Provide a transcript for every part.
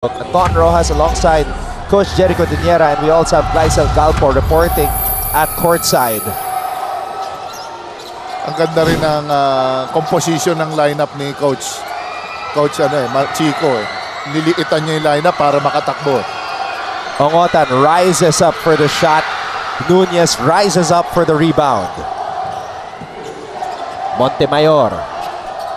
Anton Rojas alongside Coach Jericho Diniera, and we also have Glycel Galpo reporting at courtside. Ang ganda rin ng composition ng lineup ni Coach Chico. Niliitan niya yung lineup para makatakbo. Ongotan rises up for the shot. Nunez rises up for the rebound. Montemayor.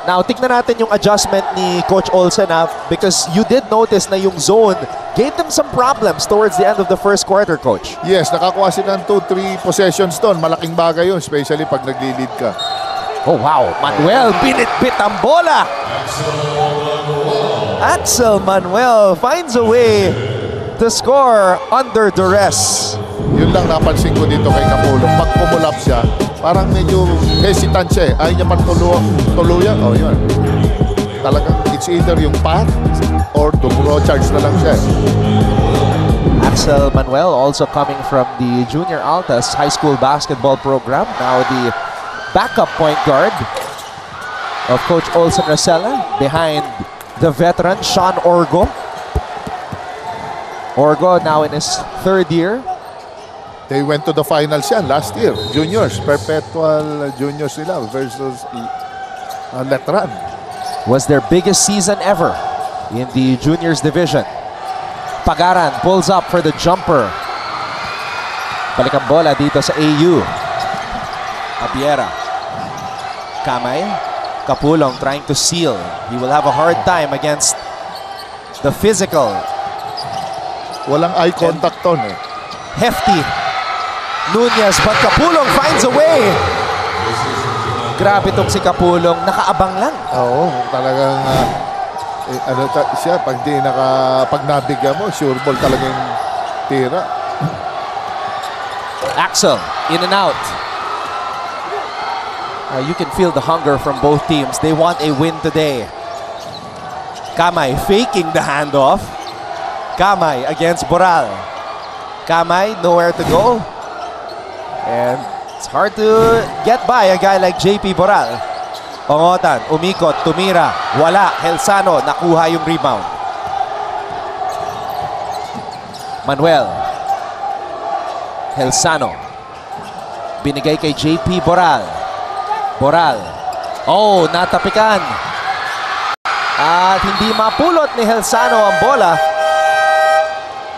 Now, tignan natin yung adjustment ni Coach Olsen because you did notice na yung zone gave them some problems towards the end of the first quarter, Coach. Yes, nakakuha sila ng 2-3 possessions doon. Malaking bagay yun, especially pag nagli-lead ka. Oh, wow. Manuel, binitbit ang bola. Axel Manuel finds a way to score under duress. Yun lang napansin ko dito kay Capulong. Pag pumulap siya, parang medyo hesitant siya eh. Ayaw niya pang tuluyan. Oh, yun. Talagang it's either yung path or tumuro charge na lang siya. Axel Manuel also coming from the Junior Altas high school basketball program. Now the backup point guard of Coach Olsen Racela behind the veteran Sean Orgo. Orgo now in his third year. They went to the finals yan last year. Juniors, perpetual juniors nila versus Letran. Was their biggest season ever in the juniors division. Pagaran pulls up for the jumper. Balik ang bola dito sa AU. Abiera. Kamay. Capulong trying to seal. He will have a hard time against the physical. Walang eye contact ton eh. Hefty Nunez, but Capulong finds a way. Grabe itong si Capulong, nakaabang lang. Oo, talagang siya, pag nabigyan mo, sure ball talagang tira. Axel, in and out. You can feel the hunger from both teams. They want a win today. Kamay faking the handoff. Kamay against Boral. Kamay, nowhere to go. And it's hard to get by a guy like JP Boral. Ongotan, umikot, tumira, wala. Helsano, nakuha yung rebound. Manuel. Helsano. Binigay kay JP Boral. Boral. Oh, natapikan. At hindi mapulot ni Helsano ang bola.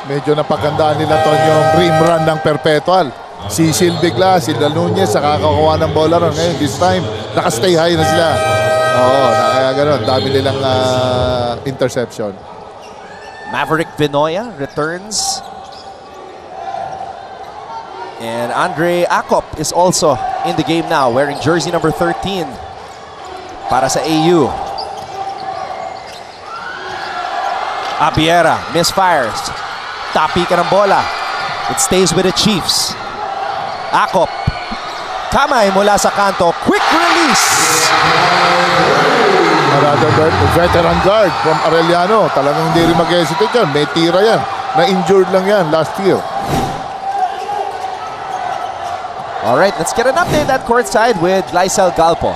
Medyo napagandaan nila to yung rim run ng Perpetual. Si Silvigla, si Dal Nunez, nakakakuha ng bola ron. Ngayon, this time, nakastay high na sila. Oo, kaya gano'n. Dami nilang interception. Maverick Vinoya returns. And Andre Acop is also in the game now, wearing jersey number 13 para sa AU. Abiera misfires. Tapi ka ng bola. It stays with the Chiefs. Acop. Kamay mula sa kanto. Quick release. Another veteran guard from Arellano. Talagang hindi rin mag-hesitate yan. May tira yan. Na-injured lang yan last year. Alright, let's get an update at courtside with Glycel Galpo.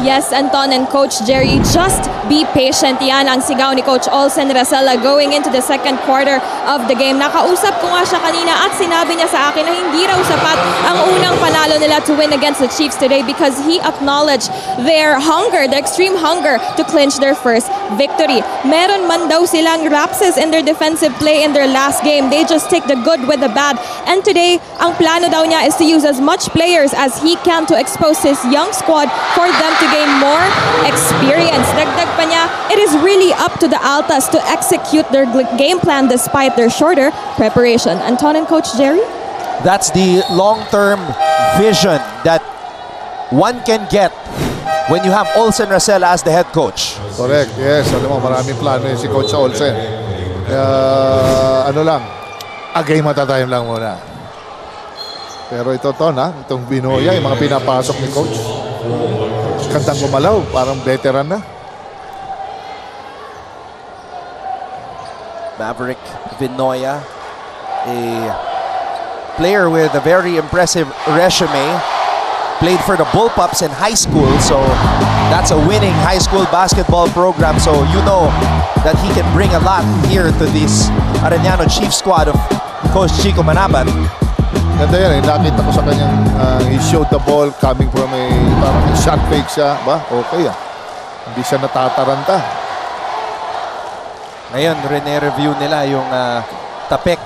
Yes, Anton and Coach Jerry, just be patient. Yan ang sigaw ni Coach Olsen Racela going into the second quarter of the game. Nakausap ko nga siya kanina at sinabi niya sa akin na hindi raw sapat ang unang panalo nila to win against the Chiefs today because he acknowledged their hunger, their extreme hunger to clinch their first victory. Meron man daw silang lapses in their defensive play in their last game. They just take the good with the bad. And today, ang plano daw niya is to use as much players as he can to expose his young squad for them to gain more experience. Dagdag pa niya, it is really up to the Altas to execute their game plan despite their shorter preparation. Anton and Coach Jerry? That's the long-term vision that one can get when you have Olsen Racela as the head coach. Correct, yes. Alam mo, maraming plano yun si Coach Olsen. Ano lang, agay matatime lang muna. Pero ito itong Binoya, yung mga pinapasok ni Coach. Kantang gumalaw, parang veteran na. Maverick Vinoya, a player with a very impressive resume played for the Bullpups in high school, so that's a winning high school basketball program. So you know that he can bring a lot here to this Arellano Chief squad of Coach Chico Manabat. Ganda yan eh. Nakita ko sa kanyang he showed the ball coming from a parang shot fake siya. Ba? Okay ah. Hindi siya natataranta. Ngayon, rene-review nila yung tapik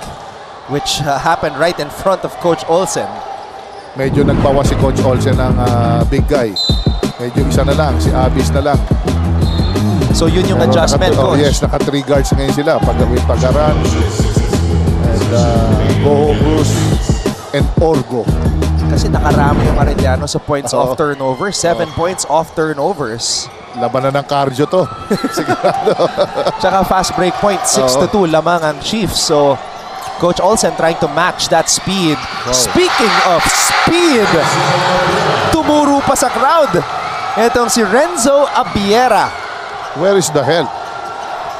which happened right in front of Coach Olsen. Medyo nagbawa si Coach Olsen ng big guy. Medyo isa na lang. Si Abis na lang. So yun yung adjustment, Coach. Yes, naka 3 guards ngayon sila. Pagaran and Boho Cruz and Orgo. Kasi nakarami yung Arellano sa points off turnover. 7 points off turnovers. Laban na ng cardio to. Sigurado. Tsaka fast break point, 6-2 lamang ang Chiefs. So Coach Olsen trying to match that speed. Wow. Speaking of speed, tumuro pa sa crowd. Itong si Renzo Abiera. Where is the help?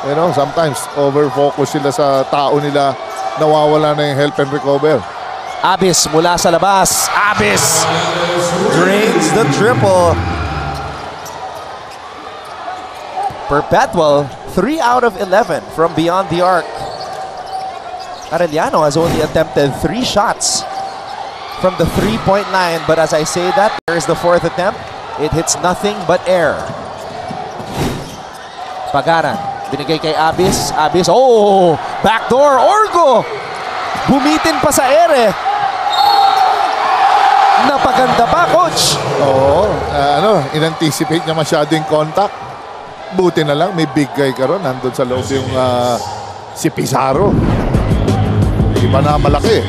You know, sometimes over-focus sila sa tao nila. Nawawala na yung help and recover. Abis mula sa labas. Abis drains the triple. Perpetual, 3 out of 11 from beyond the arc. Arellano has only attempted 3 shots from the 3-point line. But as I say that, there's the 4th attempt. It hits nothing but air. Pagaran, binigay kay Abis. Abis, oh! Backdoor, Orgo! Bumitin pa sa ere. Napaganda pa, Coach. Oo, in-anticipate niya masyadong contact. Buti na lang, may big guy ka ron. Nandun sa loob yung si Pizarro. Iba na malaki.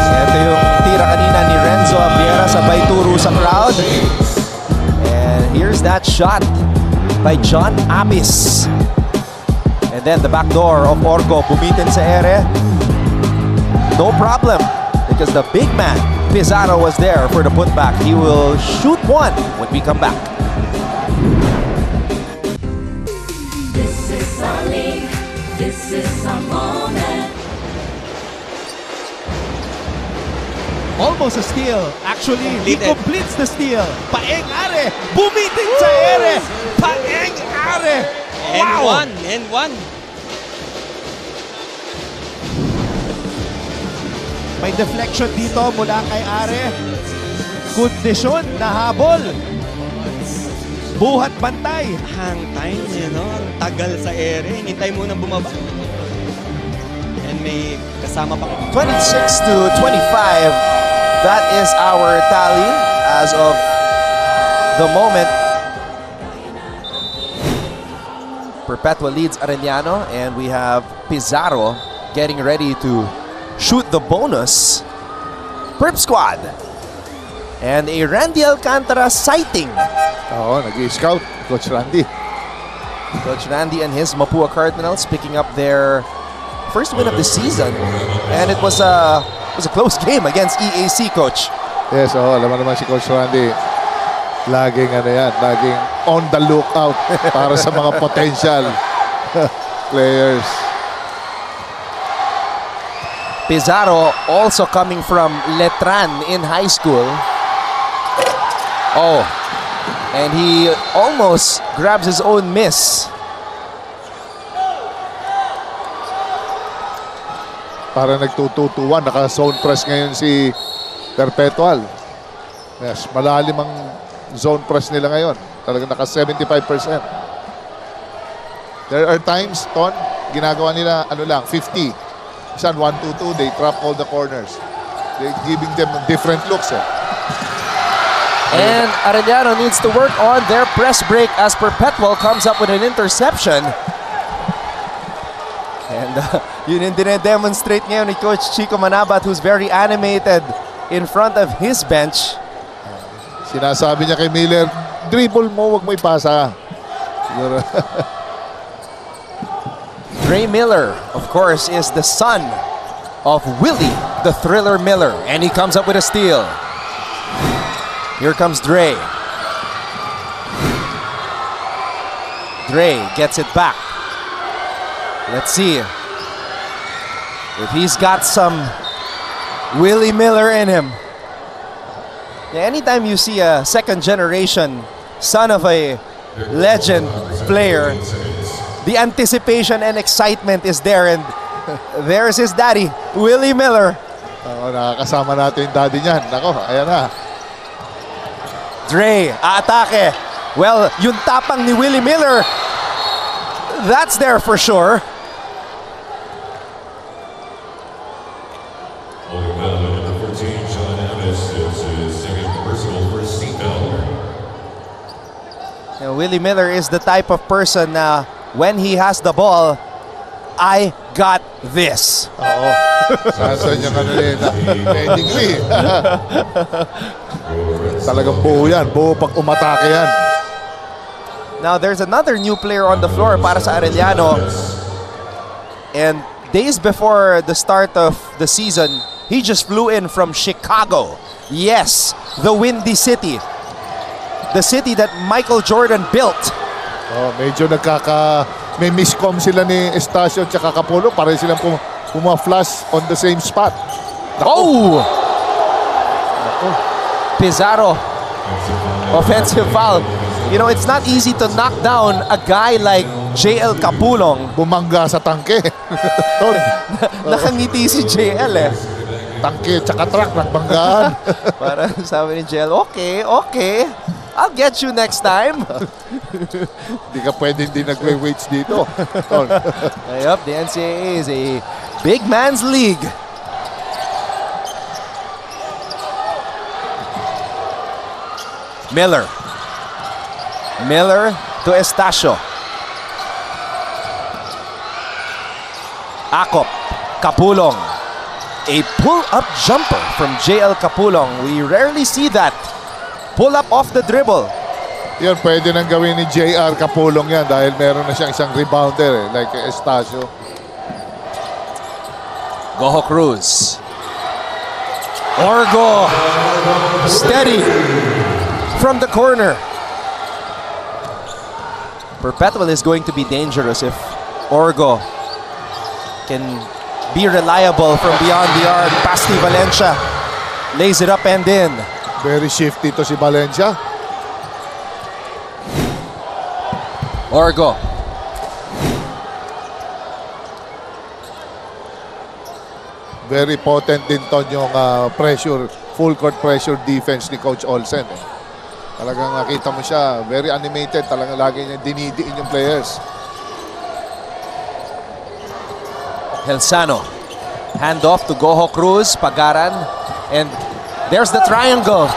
Ito yung tira kanina ni Renzo Abiera, sabay turo sa crowd. And here's that shot by John Abis. And then the back door of Orgo, bumitin sa ere. No problem, because the big man, Pizarro, was there for the putback. He will shoot one when we come back. This is our league. This is our moment. Almost a steal. Actually, he completes the steal. Paeng Are, bumitin sa ere. Paeng Are. Wow! And one. May deflection dito mula kay Are. Kondisyon na habol. Buhat bantay. Hang time, ang tagal sa ere. Hinintay mo nang bumaba. And may kasama pa. 26-25. That is our tally as of the moment. Perpetua leads Arellano, and we have Pizarro getting ready to shoot the bonus. Perp squad. And a Randy Alcantara sighting. Oo, nag-i-scout. Coach Randy. Coach Randy and his Mapua Cardinals picking up their first win of the season. And it was a close game against EAC, Coach. Yes, alam mo naman si Coach Randy. Laging laging on the lookout para sa mga potential players. Pizarro also coming from Letran in high school. Oh, and he almost grabs his own miss. Para nagtututuan, naka-zone press ngayon si Perpetual. Yes, malalim ang zone press nila ngayon. Talagang naka 75%. There are times, Ton, ginagawa nila 50. Isan 1-2-2, they trap all the corners. They're giving them different looks. And Arellano needs to work on their press break as Perpetual comes up with an interception. And yun yung dinedemonstrate ngayon ni Coach Chico Manabat, who's very animated in front of his bench. Sinasabi niya kay Miller, dribble mo, wag mo ipasa. Dre Miller, of course, is the son of Willie, the Thriller Miller. And he comes up with a steal. Here comes Dre. Dre gets it back. Let's see if he's got some Willie Miller in him. Yeah, anytime you see a second generation son of a legend player, the anticipation and excitement is there, and there's his daddy, Willie Miller. Nakakasama natin yung daddy niyan. Nako, ayan na. Dre, aatake. Well, yung tapang ni Willie Miller, that's there for sure. And Willie Miller is the type of person na when he has the ball, I got this. Oo. Nasa niya kanina. Pedigree. Talagang buo yan. Buo pag umatake yan. Now there's another new player on the floor para sa Arellano. And days before the start of the season, he just flew in from Chicago. Yes, the Windy City. The city that Michael Jordan built. Oh, medyo may miscom sila ni Estacio at Capolo. Pareho silang puma-flash on the same spot. Oh! Pizarro. Offensive foul. You know, it's not easy to knock down a guy like JL Capulong. Bumangga sa tangke. Nakangiti si JL eh. Tangke tsaka truck nagbanggaan. Para sabi ni JL, okay. I'll get you next time. Hindi ka pwede hindi nagwe-weights dito. Yup, the NCAA is a big man's league. Miller to Estacio. Akop, Capulong. A pull-up jumper from JL Capulong. We rarely see that. Pull up off the dribble. Yan, pwede nang gawin ni JR Capulong yan dahil meron na siyang isang rebounder like Estacio. Goho Cruz. Orgo. Steady from the corner. Perpetual is going to be dangerous if Orgo can be reliable from beyond the arc. Pasti Valencia lays it up and in. Very shifty to si Valencia. Orgo. Very potent din to yung pressure, full court pressure defense ni Coach Olsen. Talagang nakita mo siya, very animated. Talagang lagi niya dinidiin yung players. Helsano. Hand off to Goho Cruz, Pagaran, and there's the triangle.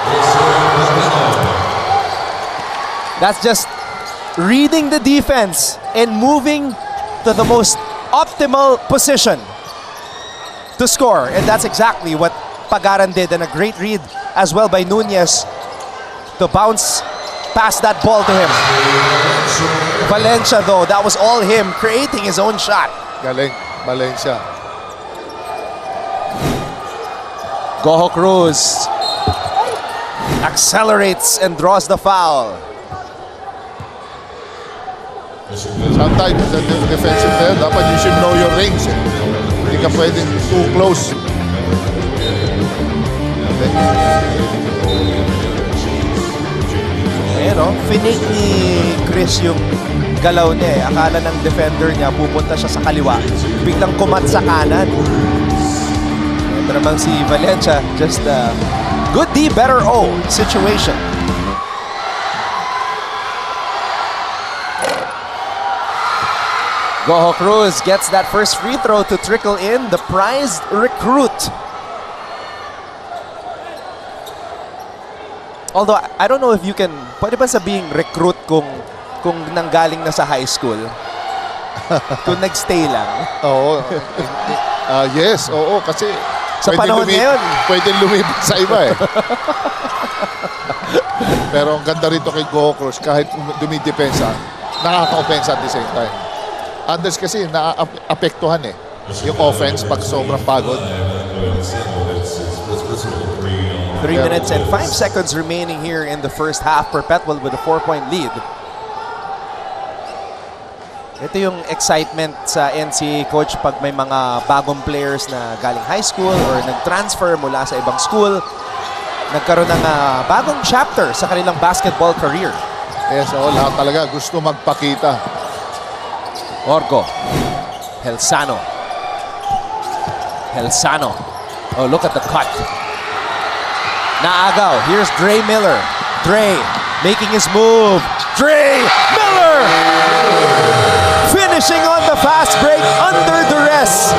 That's just reading the defense and moving to the most optimal position to score. And that's exactly what Pagaran did, and a great read as well by Nunez to bounce past that ball to him. Valencia though, that was all him creating his own shot. Galing, Valencia. Goho Cruz accelerates and draws the foul. Sometimes the defensive player, dapat you should know your range. Hindi ka pwedeng too close. Ayan o, finake ni Chris yung galaw niya eh. Akala ng defender niya pupunta siya sa kaliwa. Biglang kumat sa kanan. Ito naman si Valencia, just a good D, better O situation. Goho Cruz gets that first free throw to trickle in, the prized recruit. Although, I don't know if you can, pwede ba sabing recruit kung nanggaling na sa high school? Kung nagstay lang? Oo. Yes, oo, kasi sa panahon ngayon, pwede lumipat sa iba eh. Pero ang ganda rito kay Goho Cruz, kahit dumidepensa, nakaka-offense at the same time. Others kasi na-apektuhan eh. Yung offense pag sobrang pagod. 3 minutes and 5 seconds remaining here in the first half. Perpetual with a 4-point lead. Ito yung excitement sa NCAA coach pag may mga bagong players na galing high school or nag-transfer mula sa ibang school. nagkaroon ng bagong chapter sa kanilang basketball career. Yes, lahat talaga gusto magpakita. Orgo. Helsano. Oh, look at the cut. Naagaw. Here's Dre Miller. Dre making his move. Dre Miller! Finishing on the fast break under duress.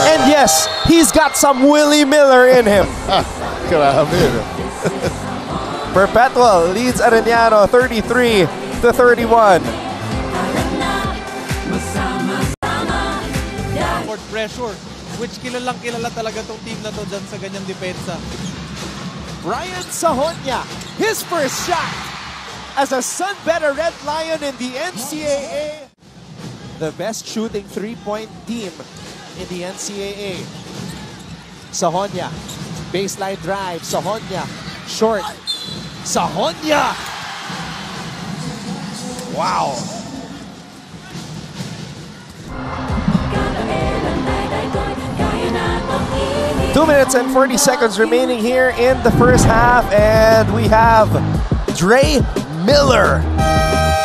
And yes, he's got some Willie Miller in him. Grabe. Perpetual leads Arellano 33-31. For pressure, which kilalang kilala talaga tong team na to dyan sa ganyang depensa. Brian Sahonia, his first shot as a Sunbetter Red Lion in the NCAA. The best shooting three-point team in the NCAA. Sahonia, baseline drive. Sahonia, short. Sahonia! Wow! Two minutes and 40 seconds remaining here in the first half, and we have Dre Miller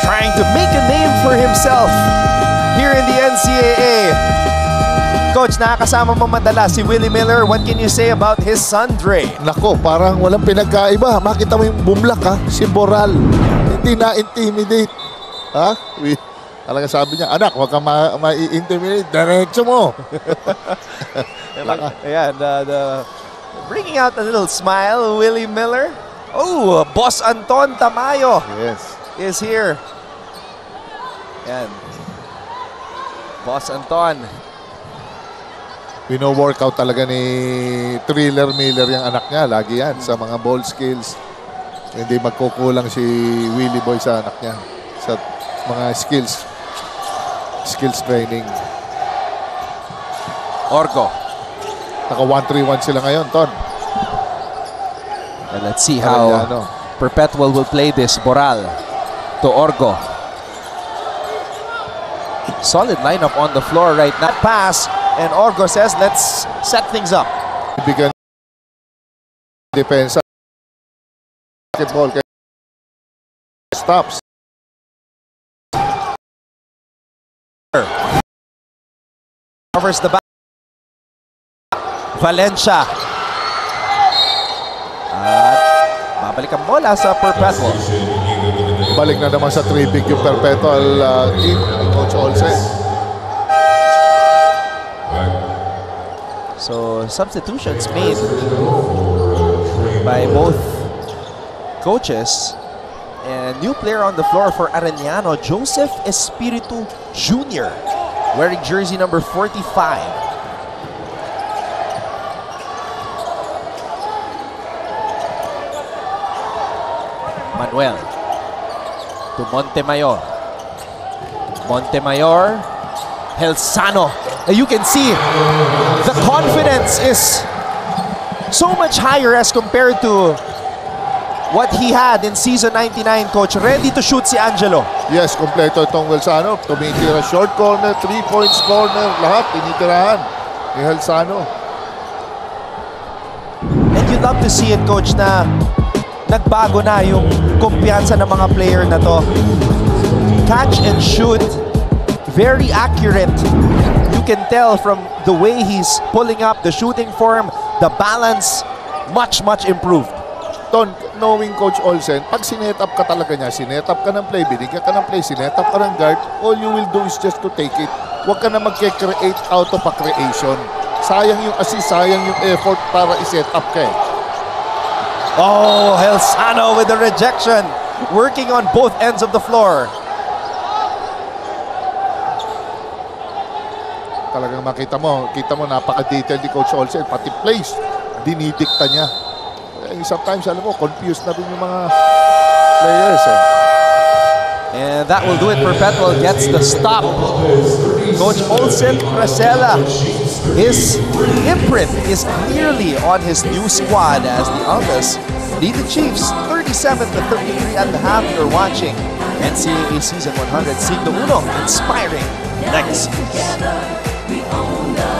trying to make a name for himself here in the NCAA. Coach, nakakasama mo madalas si Willie Miller. What can you say about his son, Dre? Nako, parang walang pinagkaiba. Makita mo yung bumlak, ha? Si Boral. Hindi na-intimidate. Ha? Talaga sabi niya, anak, huwag kang ma-intimidate. Diretso mo. Ayan, bringing out a little smile, Willie Miller. Oh, Boss Anton Tamayo is here. Ayan. Boss Anton. Pino-workout talaga ni Thriller Miller yung anak niya. Lagi yan sa mga ball skills. Hindi magkukulang si Willie Boy sa anak niya. Sa mga skills training. Orgo. Naka 1-3-1 sila ngayon, Ton. And let's see how Perpetual will play this. Boral to Orgo. Solid lineup on the floor right now. Pass, and Orgo says, let's set things up. Bigyan depensa. Basketball. Stops. Covers the back. Valencia. At babalik ang bola sa Perpetual. Balik na naman sa 3-big yung Perpetual team ni Coach Olsen. So substitutions made by both coaches. And new player on the floor for Arellano, Joseph Espiritu Jr., wearing jersey number 45. Manuel to Montemayor. Montemayor, Helsano. You can see the confidence is so much higher as compared to what he had in season 99, Coach. Ready to shoot si Angelo. Yes, kompleto itong Helsano. Tumitira short corner, 3-points corner, lahat tinitirahan ni Helsano. And you'd love to see it, Coach, na nagbago na yung kumpiyansa ng mga player na to. Catch and shoot, very accurate. You can tell from the way he's pulling up the shooting form, the balance, much improved. Ton, knowing Coach Olsen, pag sinet up ka talaga niya, sinet up ka ng play, binigyan ka ng play, sinet up ka ng guard, all you will do is just to take it. Huwag ka na mag-create out of a creation. Sayang yung assist, sayang yung effort para i-set up ka eh. Oh, Helsano with the rejection, working on both ends of the floor. Talagang kita mo napaka-detailed ni Coach Olsen, pati plays, dinidikta niya. Sometimes, alam mo, confused na rin yung mga players eh. And that will do it. Perpetual gets the stop. Coach Olsen Rasela, his imprint is clearly on his new squad as the Almas lead the Chiefs 37-33 at the half. You're watching NCAA Season 100 Siglo Uno, inspiring legacies. We own the